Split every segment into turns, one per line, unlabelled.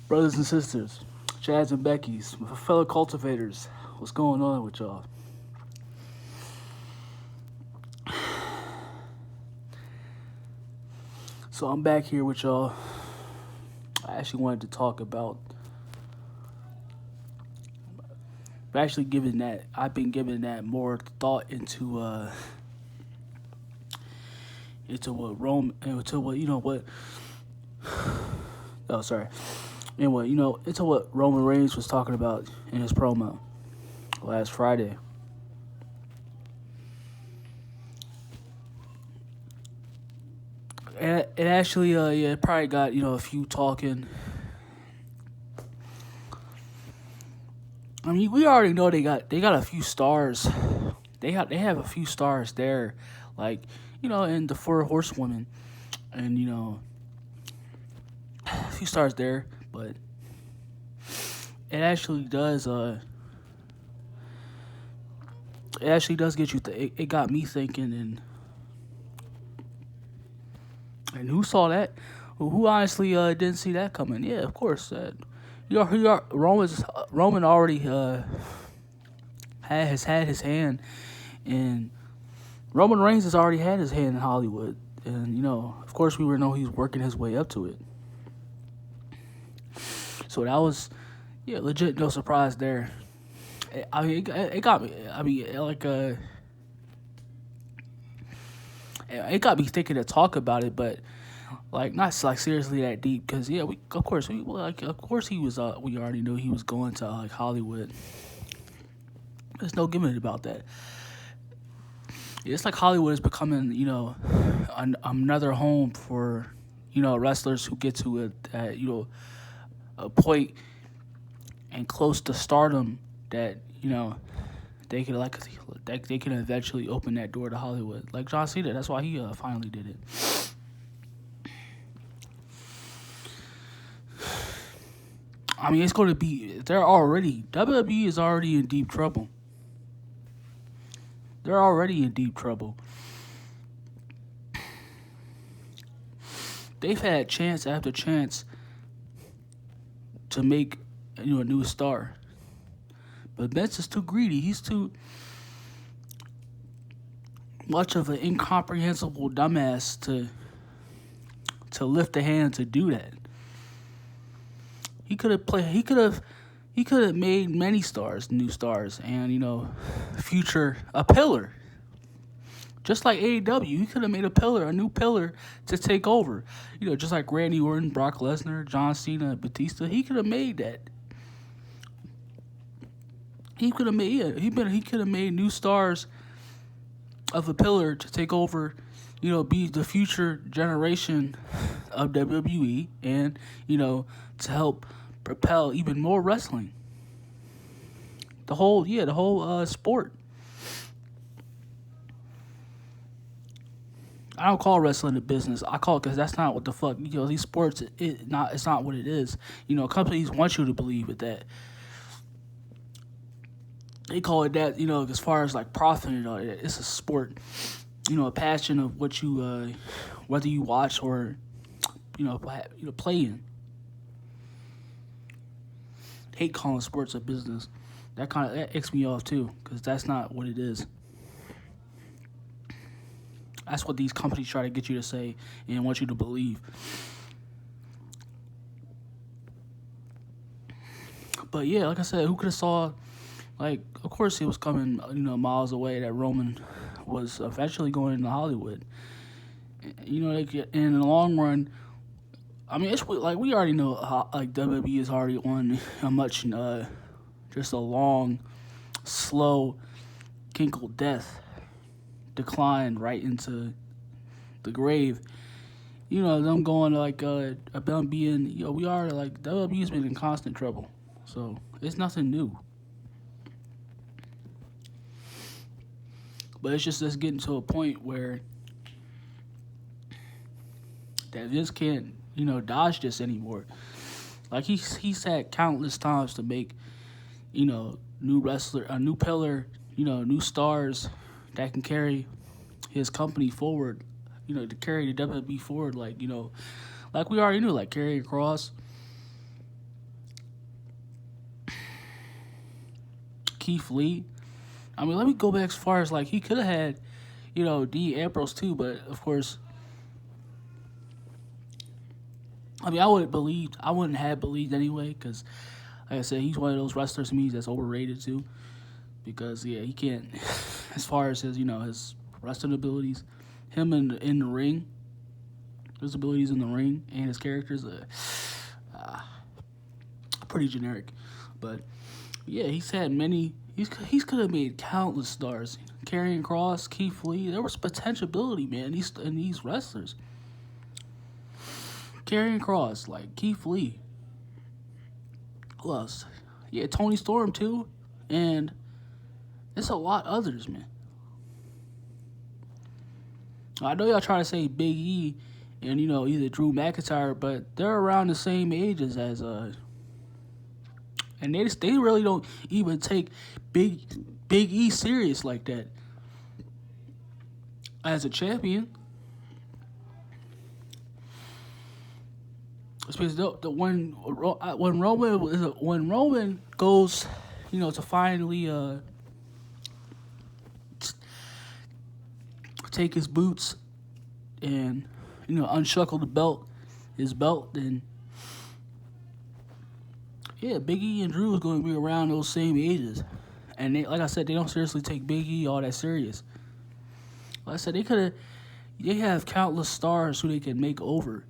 Brothers and sisters, Chads and Beckys, fellow cultivators, what's going on with y'all? So I'm back here with y'all. I actually wanted to talk about. Actually, given that I've been giving that more thought into what Rome into what what. Oh, sorry. And what into what Roman Reigns was talking about in his promo last Friday. And it actually, yeah, it probably got a few talking. I mean, we already know they got a few stars. They have a few stars there, like in the Four Horsewomen, and a few stars there. But it actually does. It actually does get you. It got me thinking, and who saw that? Who honestly didn't see that coming? Yeah, of course. Roman already had his hand, and Roman Reigns has already had his hand in Hollywood, and of course, we were know he's working his way up to it. So that was, yeah, legit no surprise there. I mean, it got me. I mean, it got me thinking to talk about it, but like not like seriously that deep. Because yeah, we of course we like of course he was. We already knew he was going to like Hollywood. There's no gimmick about that. It's like Hollywood is becoming another home for wrestlers who get to it at a point and close to stardom that they could they can eventually open that door to Hollywood. Like John Cena, that's why he finally did it. I mean, it's going to be. They're already WWE is already in deep trouble. They're already in deep trouble. They've had chance after chance to make a new star, but Vince is too greedy. He's too much of an incomprehensible dumbass to lift a hand to do that. He could have played. He could have made many stars, new stars, and future a pillar. Just like AEW, he could have made a new pillar to take over. Just like Randy Orton, Brock Lesnar, John Cena, Batista. He could have made that. He could have made he could have made new stars of a pillar to take over. Be the future generation of WWE, and to help propel even more wrestling. The whole sport. I don't call wrestling a business. I call it because that's not what the fuck. These sports. It's not what it is. Companies want you to believe it that they call it that. As far as like profit and all that, it's a sport. A passion of what you, whether you watch or play in. Hate calling sports a business. That icks me off too, because that's not what it is. That's what these companies try to get you to say and want you to believe. But yeah, like I said, who could have saw? Like, of course, it was coming, miles away that Roman was eventually going into Hollywood. Like in the long run, I mean, it's like we already know how like WWE is already on a much just a long, slow, kinkle death decline right into the grave. Them going like about being we are like WWE's been in constant trouble, so it's nothing new. But it's just us getting to a point where that Vince can't dodge this anymore. Like he's had countless times to make new wrestler, a new pillar, new stars that can carry his company forward. To carry the WWE forward, like we already knew, like Karrion Kross, Keith Lee. I mean, let me go back as far as like he could have had, Dean Ambrose too, but of course, I mean, I wouldn't have believed anyway, because like I said, he's one of those wrestlers to me that's overrated too, because yeah, he can't, as far as his wrestling abilities, him in the ring, his abilities in the ring and his characters, pretty generic, but yeah, he's had many. He's could have made countless stars. Karrion Kross, Keith Lee. There was potentiality, man. These wrestlers. Karrion Kross, like Keith Lee. Who else? Yeah, Tony Storm too, and there's a lot others, man. I know y'all try to say Big E and either Drew McIntyre, but they're around the same ages as and they really don't even take Big E serious like that as a champion. Especially when Roman goes, to finally take his boots and unshuckle his belt, then yeah, Big E and Drew is going to be around those same ages, and like I said, they don't seriously take Big E all that serious. Like I said, they have countless stars who they can make over,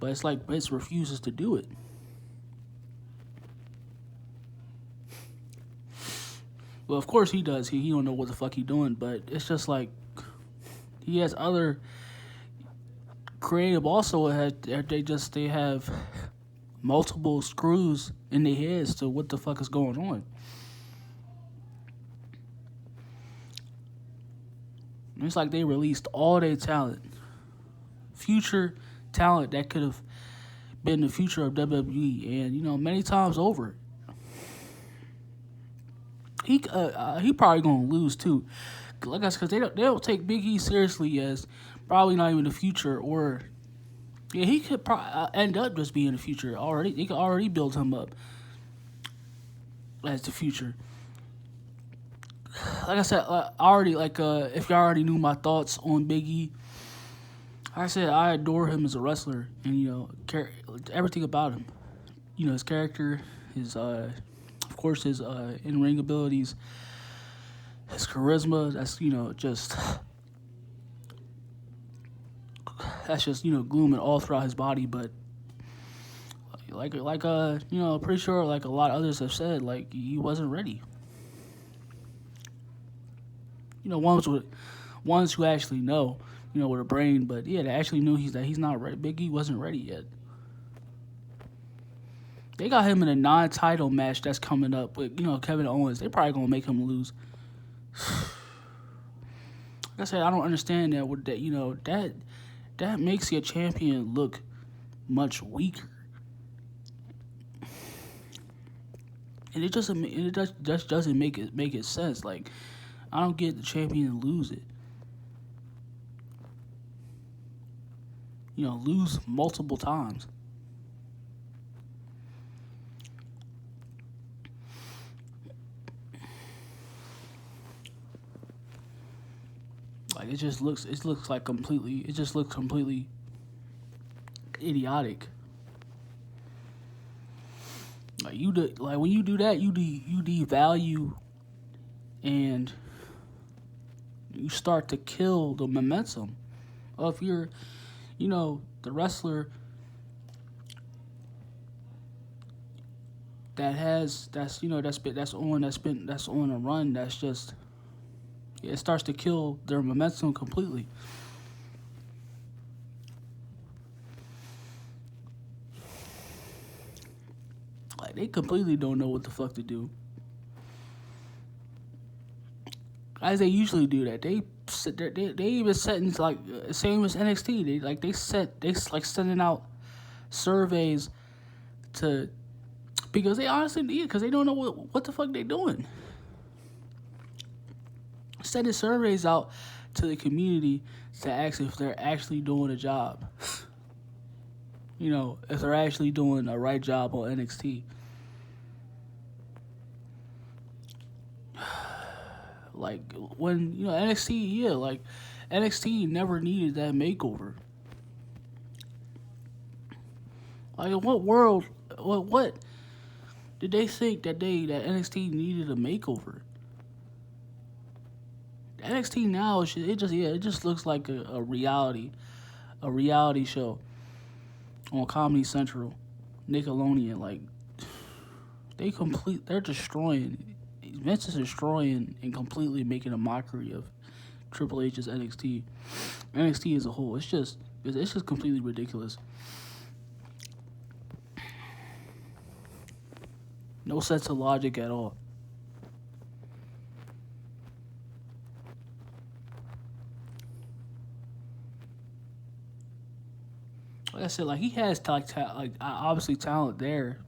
but it's like Vince refuses to do it. Well, of course he does. He don't know what the fuck he doing, but it's just like he has other creative also. They have multiple screws in their heads to what the fuck is going on. It's like they released all their talent, future talent that could have been the future of WWE, and many times over. He probably gonna lose too, like I said, because they don't take Big E seriously as probably not even the future, or yeah, he could probably end up just being the future already. They could already build him up as the future. Like I said, if y'all already knew my thoughts on Big E, like I said, I adore him as a wrestler, and everything about him. His character, his of course his in-ring abilities, his charisma. That's just glooming all throughout his body. But pretty sure like a lot of others have said, like he wasn't ready. Ones who actually know, with a brain, but yeah, they actually knew he's not ready. Big E wasn't ready yet. They got him in a non-title match that's coming up with Kevin Owens. They probably gonna make him lose. Like I said, I don't understand that. With that makes your champion look much weaker, and it just doesn't make it sense. Like, I don't get the champion to lose it. Lose multiple times. Like it just looks completely idiotic. Like when you do that, you devalue and you start to kill the momentum of your, the wrestler that's on a run. That's just, it starts to kill their momentum completely. Like they completely don't know what the fuck to do. As they usually do that, they even setting like same as NXT. They sending out surveys to, because they honestly need it, because they don't know what the fuck they doing. Sending surveys out to the community to ask if they're actually doing a job. If they're actually doing a right job on NXT. Like when NXT, yeah, like NXT never needed that makeover. Like in what world, what did they think that NXT needed a makeover? NXT now, it just looks like a reality show on Comedy Central, Nickelodeon. Like they're destroying. Vince is destroying and completely making a mockery of Triple H's NXT. NXT as a whole, it's just completely ridiculous. No sense of logic at all. Like I said, like he has obviously talent there.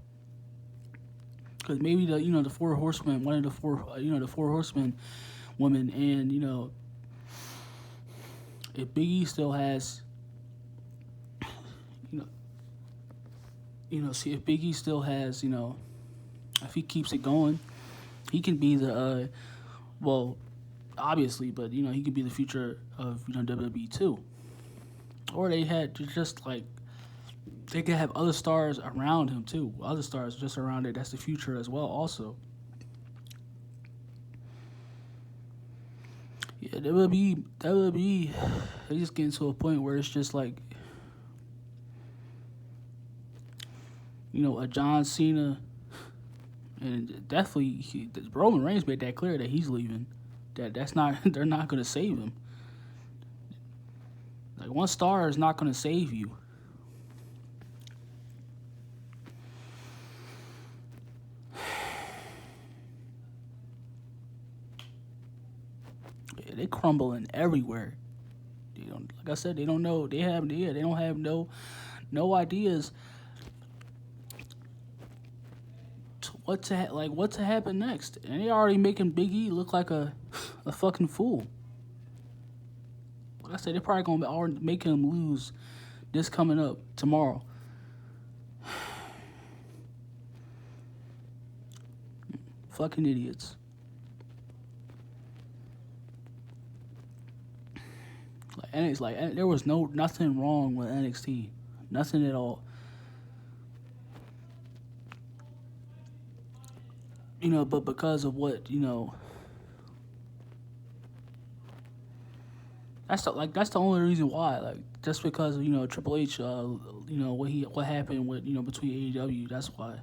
Because maybe the four horsemen, one of the four the four horsemen women, and if Biggie still has you know see if Biggie still has if he keeps it going, he can be the well obviously, but he could be the future of WWE too. Or they had just like they could have other stars around him too. Other stars just around it. That's the future as well. Also, yeah, WWE, they just getting to a point where it's just like a John Cena, and definitely Roman Reigns made that clear that he's leaving. That's not they're not gonna save him. Like one star is not gonna save you. Yeah, they crumbling everywhere. They don't, like I said, they don't know. They don't have no ideas what to happen next, and they already making Big E look like a fucking fool. Like I said, they're probably gonna already make him lose this coming up tomorrow. Fucking idiots. And it's like there was nothing wrong with NXT, nothing at all. But because of what that's the only reason why. Like just because of Triple H, what happened with between AEW. That's why.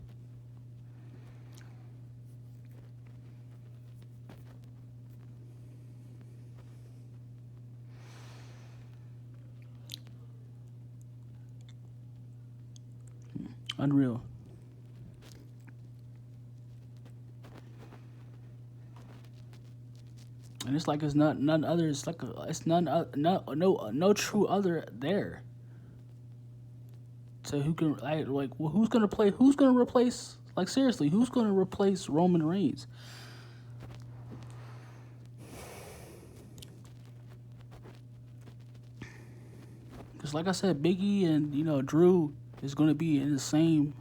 Unreal. And it's like it's not none other. It's like it's none no true other there. So who can who's gonna play? Who's gonna replace? Like seriously, who's gonna replace Roman Reigns? Because like I said, Biggie and Drew is gonna be in the same.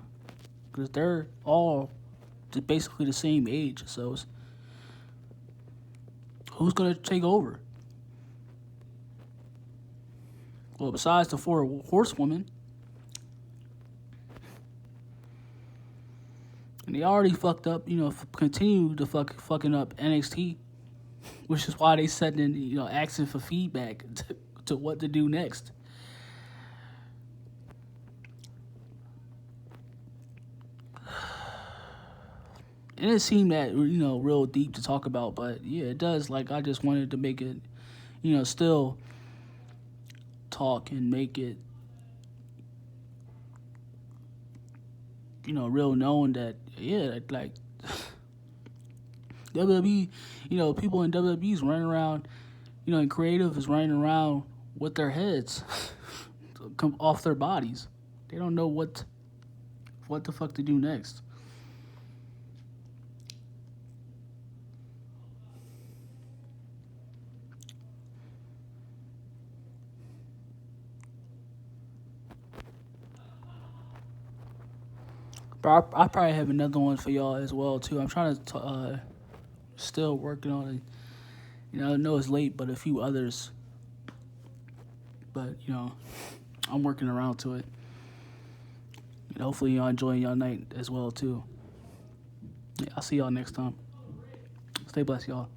Because they're all basically the same age. So who's gonna take over? Well, besides the four horsewomen, and they already fucked up. Continue to fucking up NXT, which is why they sending asking for feedback to what to do next. And it seemed that real deep to talk about, but yeah, it does. Like I just wanted to make it, still talk and make it, real known that yeah, like WWE, people in WWE's running around, and creative is running around with their heads come off their bodies. They don't know what the fuck to do next. But I probably have another one for y'all as well too. I'm trying to still working on it. I know it's late, but a few others. But I'm working around to it. And hopefully y'all enjoying y'all night as well too. Yeah, I'll see y'all next time. Stay blessed, y'all.